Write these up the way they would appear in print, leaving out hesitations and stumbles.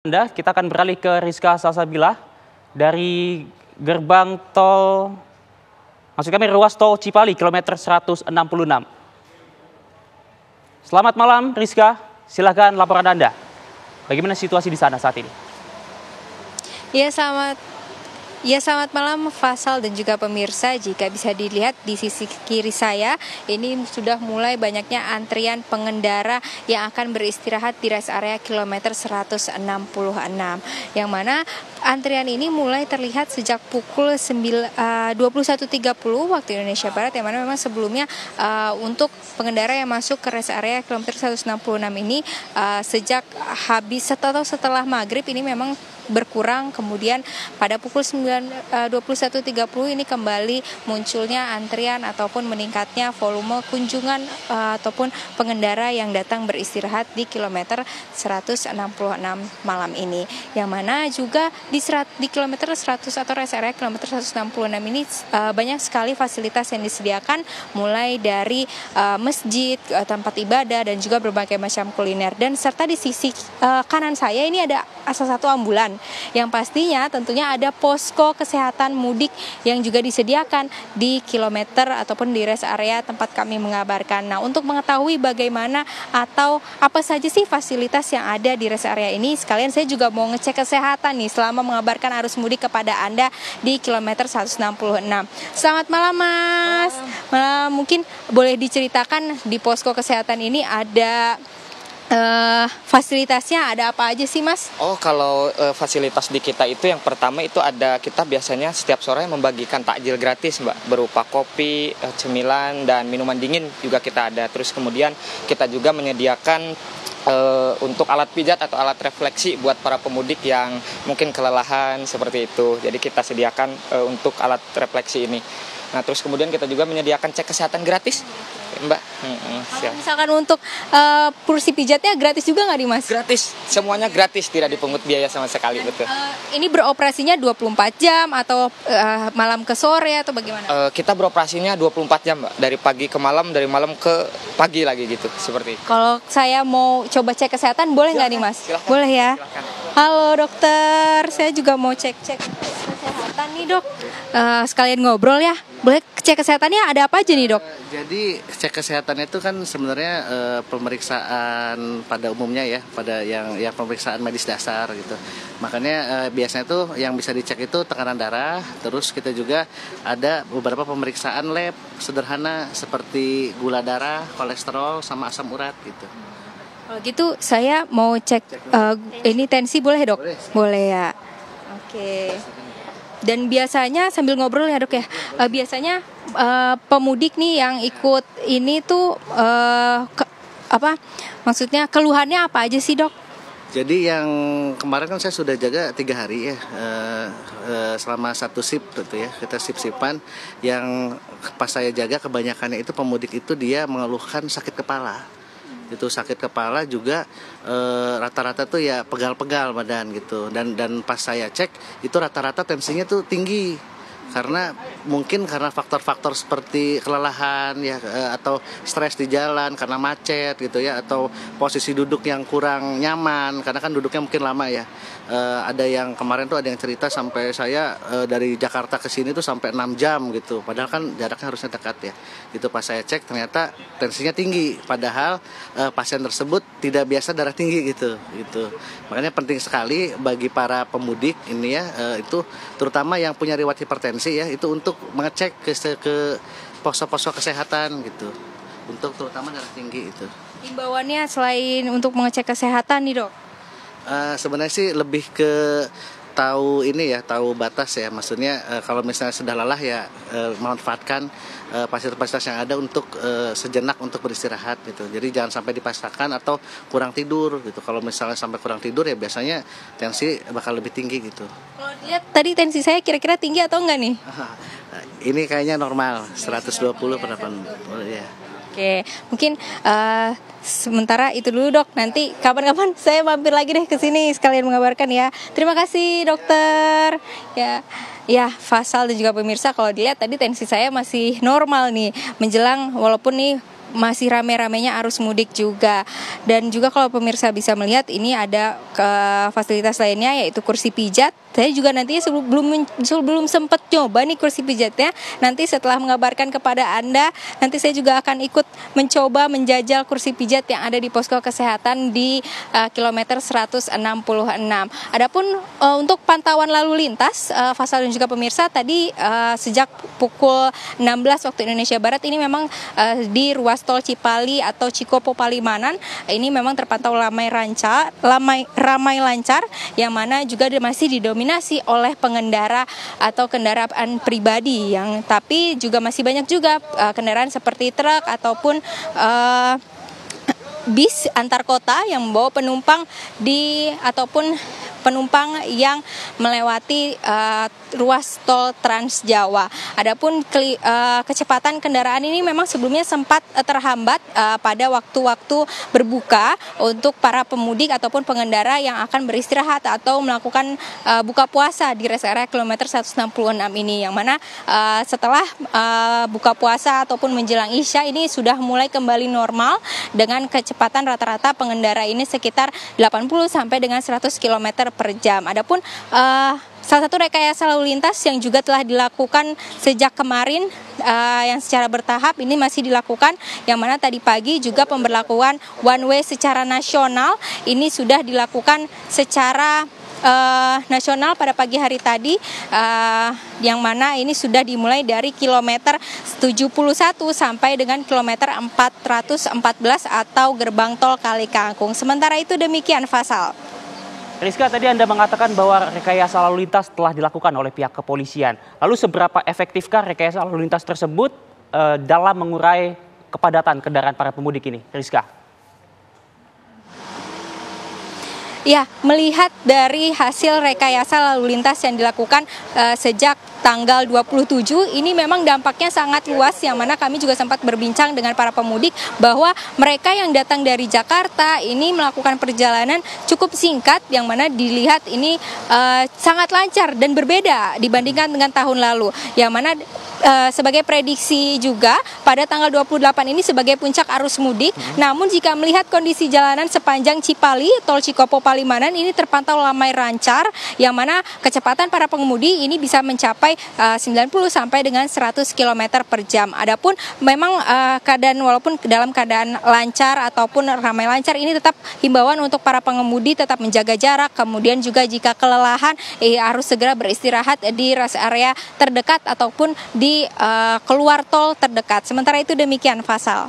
Anda, kita akan beralih ke Rizka Salsabila dari gerbang tol, maksud kami ruas tol Cipali, kilometer 166. Selamat malam Rizka, silakan laporan Anda. Bagaimana situasi di sana saat ini? Selamat malam Faisal dan juga pemirsa. Jika bisa dilihat di sisi kiri saya, ini sudah mulai banyaknya antrian pengendara yang akan beristirahat di rest area kilometer 166. Yang mana antrian ini mulai terlihat sejak pukul 21.30 waktu Indonesia Barat, yang mana memang sebelumnya untuk pengendara yang masuk ke rest area kilometer 166 ini sejak habis atau setelah maghrib ini memang berkurang, kemudian pada pukul 21.30 ini kembali munculnya antrian ataupun meningkatnya volume kunjungan ataupun pengendara yang datang beristirahat di kilometer 166 malam ini, yang mana juga di kilometer 100 atau rest area kilometer 166 ini banyak sekali fasilitas yang disediakan, mulai dari masjid, tempat ibadah, dan juga berbagai macam kuliner. Dan serta di sisi kanan saya ini ada salah satu ambulan yang pastinya tentunya ada posko kesehatan mudik yang juga disediakan di kilometer ataupun di rest area tempat kami mengabarkan. Nah, untuk mengetahui bagaimana atau apa saja sih fasilitas yang ada di rest area ini, sekalian saya juga mau ngecek kesehatan nih selama mengabarkan arus mudik kepada Anda di kilometer 166. Selamat malam Mas. Mungkin boleh diceritakan di posko kesehatan ini ada fasilitasnya ada apa aja sih Mas? Kalau fasilitas di kita itu yang pertama itu ada, kita biasanya setiap sore membagikan takjil gratis Mbak, berupa kopi, cemilan, dan minuman dingin juga kita ada. Terus kemudian kita juga menyediakan untuk alat pijat atau alat refleksi buat para pemudik yang mungkin kelelahan seperti itu. Jadi kita sediakan untuk alat refleksi ini. Nah, terus kemudian kita juga menyediakan cek kesehatan gratis, Mbak. Kalau misalkan untuk kursi pijatnya gratis juga nggak nih Mas? Gratis, semuanya gratis, tidak dipungut biaya sama sekali. Betul. Ini beroperasinya 24 jam atau malam ke sore atau bagaimana? Kita beroperasinya 24 jam Mbak, dari pagi ke malam, dari malam ke pagi lagi gitu, seperti itu. Kalau saya mau coba cek kesehatan boleh nggak nih Mas? Silahkan. Boleh ya? Silahkan. Halo dokter, saya juga mau cek kesehatan nih dok. Sekalian ngobrol ya. Boleh cek kesehatannya ada apa aja nih dok? Jadi cek kesehatan itu kan sebenarnya pemeriksaan pada umumnya ya, pada yang pemeriksaan medis dasar gitu. Makanya biasanya tuh yang bisa dicek itu tekanan darah, terus kita juga ada beberapa pemeriksaan lab sederhana seperti gula darah, kolesterol, sama asam urat gitu. Kalau gitu saya mau cek ini tensi boleh dok? Boleh ya. Oke. Dan biasanya sambil ngobrol ya dok ya, biasanya pemudik nih yang ikut ini tuh maksudnya keluhannya apa aja sih dok? Jadi yang kemarin kan saya sudah jaga 3 hari ya, selama satu sip gitu ya, kita sip-sipan. Yang pas saya jaga kebanyakannya itu pemudik itu dia mengeluhkan sakit kepala. Itu sakit kepala juga rata-rata tuh ya pegal-pegal badan gitu, dan pas saya cek itu rata-rata tensinya tuh tinggi karena faktor-faktor seperti kelelahan ya, atau stres di jalan karena macet gitu ya, atau posisi duduk yang kurang nyaman karena kan duduknya mungkin lama ya. Ada yang kemarin tuh ada yang cerita sampai saya dari Jakarta ke sini tuh sampai 6 jam gitu, padahal kan jaraknya harusnya dekat ya. Itu pas saya cek ternyata tensinya tinggi, padahal pasien tersebut tidak biasa darah tinggi gitu. Makanya penting sekali bagi para pemudik ini ya, itu terutama yang punya riwayat hipertensi ya, itu untuk mengecek ke pos-pos kesehatan gitu, untuk terutama darah tinggi itu. Himbauannya selain untuk mengecek kesehatan nih dok? Sebenarnya sih lebih ke tahu batas ya, maksudnya kalau misalnya sudah lelah ya memanfaatkan fasilitas yang ada untuk sejenak untuk beristirahat gitu. Jadi jangan sampai dipaksakan atau kurang tidur gitu. Kalau misalnya sampai kurang tidur ya biasanya tensi bakal lebih tinggi gitu. Kalau lihat tadi tensi saya kira-kira tinggi atau enggak nih? Ini kayaknya normal 120 per 80 ya. Oke, mungkin sementara itu dulu dok. Nanti kapan-kapan saya mampir lagi deh ke sini sekalian mengabarkan ya. Terima kasih dokter. Ya Faisal dan juga pemirsa, kalau dilihat tadi tensi saya masih normal nih menjelang, walaupun nih masih rame-ramenya arus mudik juga. Dan juga kalau pemirsa bisa melihat ini ada fasilitas lainnya yaitu kursi pijat. Saya juga nantinya sebelum sempat coba nih kursi pijatnya. Nanti setelah mengabarkan kepada Anda, nanti saya juga akan ikut mencoba menjajal kursi pijat yang ada di posko kesehatan di kilometer 166. Adapun untuk pantauan lalu lintas, Fasal dan juga pemirsa, tadi sejak pukul 16 waktu Indonesia Barat ini memang di ruas tol Cipali atau Cikopo Palimanan ini memang terpantau ramai lancar, yang mana juga masih didominasi oleh pengendara atau kendaraan pribadi, yang tapi juga masih banyak juga kendaraan seperti truk ataupun bis antar kota yang membawa penumpang ataupun penumpang yang melewati ruas tol Trans Jawa. Adapun kecepatan kendaraan ini memang sebelumnya sempat terhambat pada waktu-waktu berbuka untuk para pemudik ataupun pengendara yang akan beristirahat atau melakukan buka puasa di rest area kilometer 166 ini, yang mana setelah buka puasa ataupun menjelang Isya ini sudah mulai kembali normal dengan kecepatan rata-rata pengendara ini sekitar 80 sampai dengan 100 km per jam. Adapun salah satu rekayasa lalu lintas yang juga telah dilakukan sejak kemarin yang secara bertahap ini masih dilakukan, yang mana tadi pagi juga pemberlakuan one way secara nasional ini sudah dilakukan secara nasional pada pagi hari tadi, yang mana ini sudah dimulai dari kilometer 71 sampai dengan kilometer 414 atau gerbang tol Kali Kangkung. Sementara itu demikian, Fasal. Rizka, tadi Anda mengatakan bahwa rekayasa lalu lintas telah dilakukan oleh pihak kepolisian. Lalu seberapa efektifkah rekayasa lalu lintas tersebut dalam mengurai kepadatan kendaraan para pemudik ini, Rizka? Ya, melihat dari hasil rekayasa lalu lintas yang dilakukan sejak tanggal 27, ini memang dampaknya sangat luas, yang mana kami juga sempat berbincang dengan para pemudik bahwa mereka yang datang dari Jakarta ini melakukan perjalanan cukup singkat, yang mana dilihat ini sangat lancar dan berbeda dibandingkan dengan tahun lalu, yang mana sebagai prediksi juga pada tanggal 28 ini sebagai puncak arus mudik. Namun jika melihat kondisi jalanan sepanjang Cipali, tol Cikopo Palimanan ini terpantau ramai lancar, yang mana kecepatan para pengemudi ini bisa mencapai 90 sampai dengan 100 km per jam. Adapun memang walaupun dalam keadaan lancar ataupun ramai lancar, ini tetap himbauan untuk para pengemudi tetap menjaga jarak, kemudian juga jika kelelahan harus segera beristirahat di rest area terdekat ataupun di keluar tol terdekat. Sementara itu demikian, Fasal.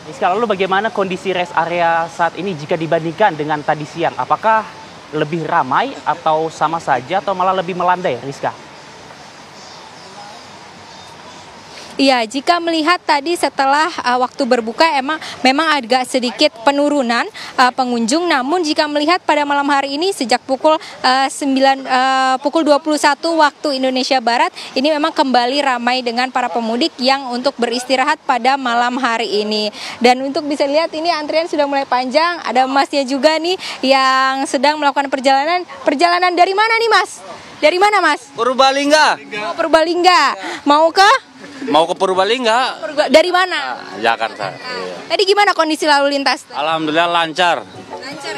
Rizka, lalu bagaimana kondisi rest area saat ini jika dibandingkan dengan tadi siang? Apakah lebih ramai atau sama saja atau malah lebih melandai, Rizka? Iya, jika melihat tadi setelah waktu berbuka memang agak sedikit penurunan pengunjung, namun jika melihat pada malam hari ini sejak pukul 21 waktu Indonesia Barat, ini memang kembali ramai dengan para pemudik yang untuk beristirahat pada malam hari ini. Dan untuk bisa lihat ini antrian sudah mulai panjang, ada Masnya juga nih yang sedang melakukan perjalanan. Perjalanan dari mana nih, Mas? Dari mana, Mas? Purbalingga. Oh, Purbalingga. Mau ke Purbalingga. Dari mana? Jakarta. Iya. Tadi gimana kondisi lalu lintas? Alhamdulillah lancar.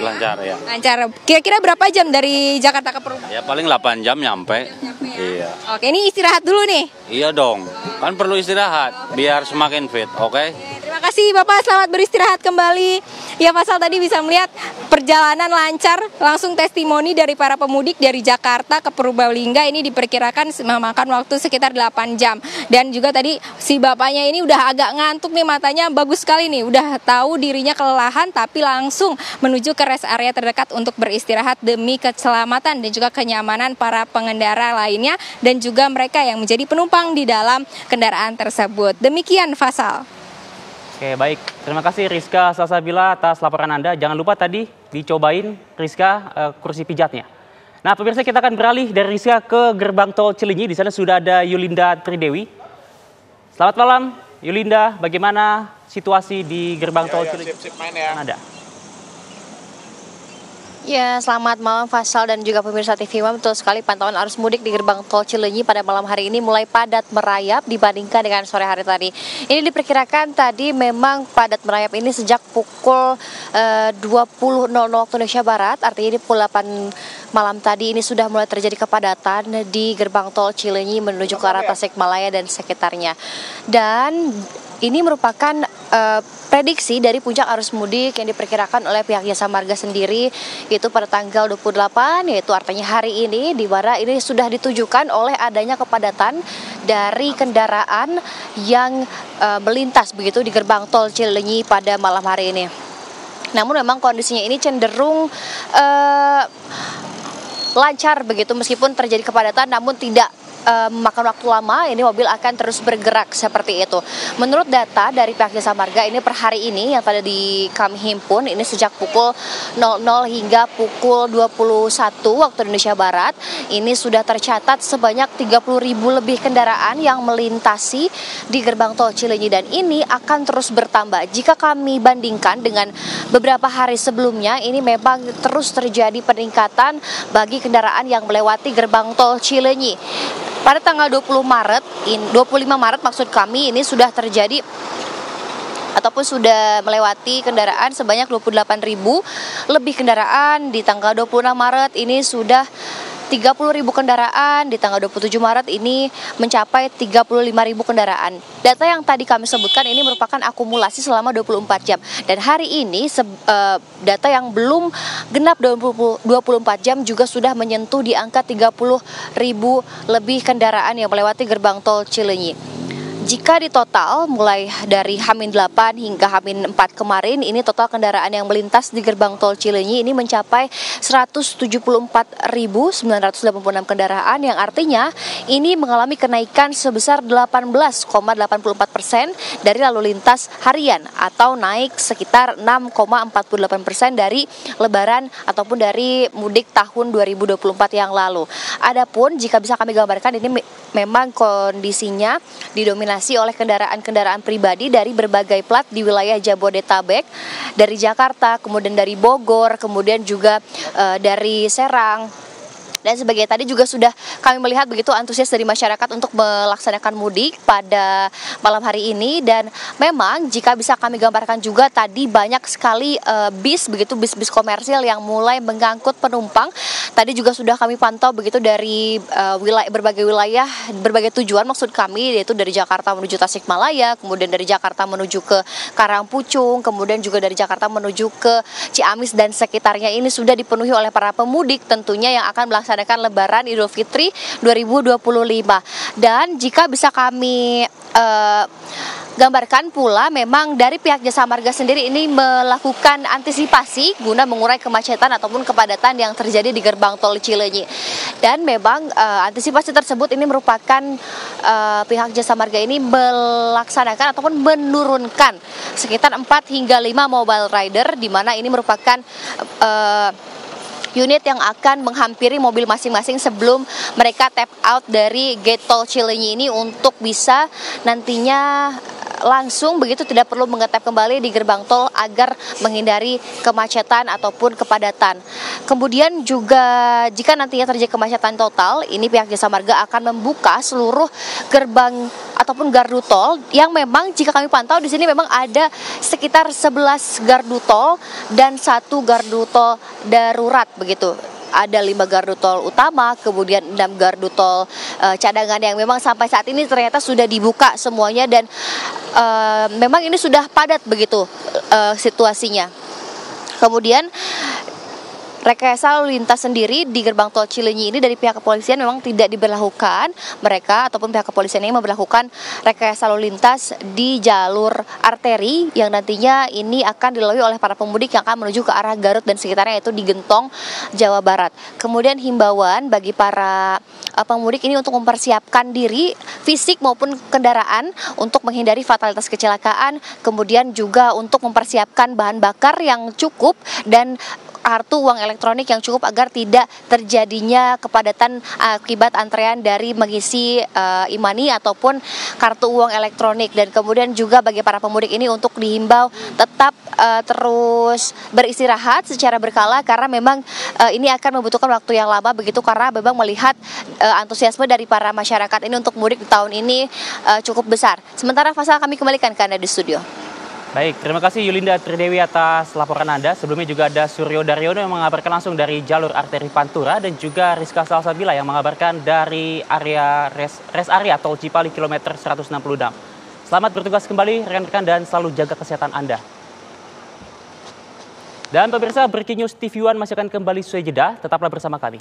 Lancar ya. Lancar. Kira-kira berapa jam dari Jakarta ke Purbalingga? Ya paling 8 jam nyampe. Iya. Oke, ini istirahat dulu nih. Iya dong. Kan perlu istirahat biar semakin fit, oke? Terima kasih Bapak, selamat beristirahat kembali. Ya, Fasal, tadi bisa melihat perjalanan lancar, langsung testimoni dari para pemudik dari Jakarta ke Purbalingga ini diperkirakan memakan waktu sekitar 8 jam. Dan juga tadi si bapaknya ini udah agak ngantuk nih, matanya bagus sekali nih, udah tahu dirinya kelelahan tapi langsung menuju ke rest area terdekat untuk beristirahat demi keselamatan dan juga kenyamanan para pengendara lainnya dan juga mereka yang menjadi penumpang di dalam kendaraan tersebut. Demikian, Fasal. Oke, baik. Terima kasih Rizka Salsabila atas laporan Anda. Jangan lupa tadi dicobain Rizka kursi pijatnya. Nah, pemirsa, kita akan beralih dari Rizka ke gerbang tol Cilinyi. Di sana sudah ada Yulinda Tridewi. Selamat malam, Yulinda. Bagaimana situasi di gerbang tol Cilinyi? Sip-sip main ya. Ada. Ya, selamat malam Faisal dan juga pemirsa TV One. Betul sekali, pantauan arus mudik di gerbang tol Cileunyi pada malam hari ini mulai padat merayap dibandingkan dengan sore hari tadi. Ini diperkirakan tadi memang padat merayap ini sejak pukul 20.00 waktu Indonesia Barat, artinya di pukul 8 malam tadi ini sudah mulai terjadi kepadatan di gerbang tol Cileunyi menuju ke arah Tasikmalaya dan sekitarnya. Dan ini merupakan prediksi dari puncak arus mudik yang diperkirakan oleh pihak Jasa Marga sendiri, yaitu pada tanggal 28, yaitu artinya hari ini, di mana ini sudah ditujukan oleh adanya kepadatan dari kendaraan yang melintas begitu di gerbang tol Cileunyi pada malam hari ini. Namun memang kondisinya ini cenderung lancar begitu, meskipun terjadi kepadatan namun tidak memakan waktu lama, ini mobil akan terus bergerak seperti itu. Menurut data dari pihak Jasa Marga ini per hari ini yang tadi kami himpun, ini sejak pukul 00 hingga pukul 21 waktu Indonesia Barat, ini sudah tercatat sebanyak 30.000 lebih kendaraan yang melintasi di gerbang tol Cileunyi, dan ini akan terus bertambah. Jika kami bandingkan dengan beberapa hari sebelumnya, ini memang terus terjadi peningkatan bagi kendaraan yang melewati gerbang tol Cileunyi. Pada tanggal 25 Maret maksud kami, ini sudah terjadi ataupun sudah melewati kendaraan sebanyak 28.000 lebih kendaraan. Di tanggal 26 Maret ini sudah 30.000 kendaraan, di tanggal 27 Maret ini mencapai 35.000 kendaraan. Data yang tadi kami sebutkan ini merupakan akumulasi selama 24 jam. Dan hari ini data yang belum genap 24 jam juga sudah menyentuh di angka 30.000 lebih kendaraan yang melewati gerbang tol Cileunyi. Jika ditotal mulai dari H-8 hingga H-4 kemarin, ini total kendaraan yang melintas di gerbang tol Cileunyi ini mencapai 174.986 kendaraan, yang artinya ini mengalami kenaikan sebesar 18,84% dari lalu lintas harian, atau naik sekitar 6,48% dari lebaran ataupun dari mudik tahun 2024 yang lalu. Adapun jika bisa kami gambarkan, ini memang kondisinya didominasi oleh kendaraan-kendaraan pribadi dari berbagai plat di wilayah Jabodetabek, dari Jakarta, kemudian dari Bogor, kemudian juga dari Serang dan sebagainya. Tadi juga sudah kami melihat begitu antusias dari masyarakat untuk melaksanakan mudik pada malam hari ini. Dan memang jika bisa kami gambarkan juga, tadi banyak sekali bis komersil yang mulai mengangkut penumpang. Tadi juga sudah kami pantau begitu dari berbagai wilayah, berbagai tujuan maksud kami, yaitu dari Jakarta menuju Tasikmalaya, kemudian dari Jakarta menuju ke Karangpucung, kemudian juga dari Jakarta menuju ke Ciamis dan sekitarnya. Ini sudah dipenuhi oleh para pemudik tentunya yang akan melaksanakan Lebaran Idul Fitri 2025. Dan jika bisa kami gambarkan pula, memang dari pihak Jasa Marga sendiri ini melakukan antisipasi guna mengurai kemacetan ataupun kepadatan yang terjadi di gerbang tol Cileunyi. Dan memang antisipasi tersebut ini merupakan pihak Jasa Marga ini melaksanakan ataupun menurunkan sekitar 4 hingga 5 mobile rider, di mana ini merupakan unit yang akan menghampiri mobil masing-masing sebelum mereka tap out dari gate tol Cileunyi ini untuk bisa nantinya langsung begitu tidak perlu mengetap kembali di gerbang tol agar menghindari kemacetan ataupun kepadatan. Kemudian juga jika nantinya terjadi kemacetan total, ini pihak Jasa Marga akan membuka seluruh gerbang ataupun gardu tol yang memang jika kami pantau di sini memang ada sekitar 11 gardu tol dan 1 gardu tol darurat begitu. Ada 5 gardu tol utama, kemudian 6 gardu tol cadangan yang memang sampai saat ini ternyata sudah dibuka semuanya, dan memang ini sudah padat begitu situasinya. Kemudian rekayasa lalu lintas sendiri di gerbang tol Cileunyi ini dari pihak kepolisian memang tidak diberlakukan. Mereka ataupun pihak kepolisian ini memberlakukan rekayasa lalu lintas di jalur arteri yang nantinya ini akan dilalui oleh para pemudik yang akan menuju ke arah Garut dan sekitarnya, yaitu di Gentong, Jawa Barat. Kemudian himbauan bagi para pemudik ini untuk mempersiapkan diri fisik maupun kendaraan untuk menghindari fatalitas kecelakaan, kemudian juga untuk mempersiapkan bahan bakar yang cukup dan kartu uang elektronik yang cukup agar tidak terjadinya kepadatan akibat antrean dari mengisi e-money ataupun kartu uang elektronik. Dan kemudian juga bagi para pemudik ini untuk dihimbau tetap terus beristirahat secara berkala karena memang ini akan membutuhkan waktu yang lama begitu, karena memang melihat antusiasme dari para masyarakat ini untuk mudik di tahun ini cukup besar. Sementara Fasal, kami kembalikan ke Anda di studio. Baik, terima kasih Yulinda Tridewi atas laporan Anda. Sebelumnya juga ada Suryo Daryono yang mengabarkan langsung dari jalur arteri Pantura, dan juga Rizka Salsabila yang mengabarkan dari area rest area tol Cipali kilometer 166. Selamat bertugas kembali rekan-rekan dan selalu jaga kesehatan Anda. Dan pemirsa, Breaking News TV One masih akan kembali sesuai jeda, tetaplah bersama kami.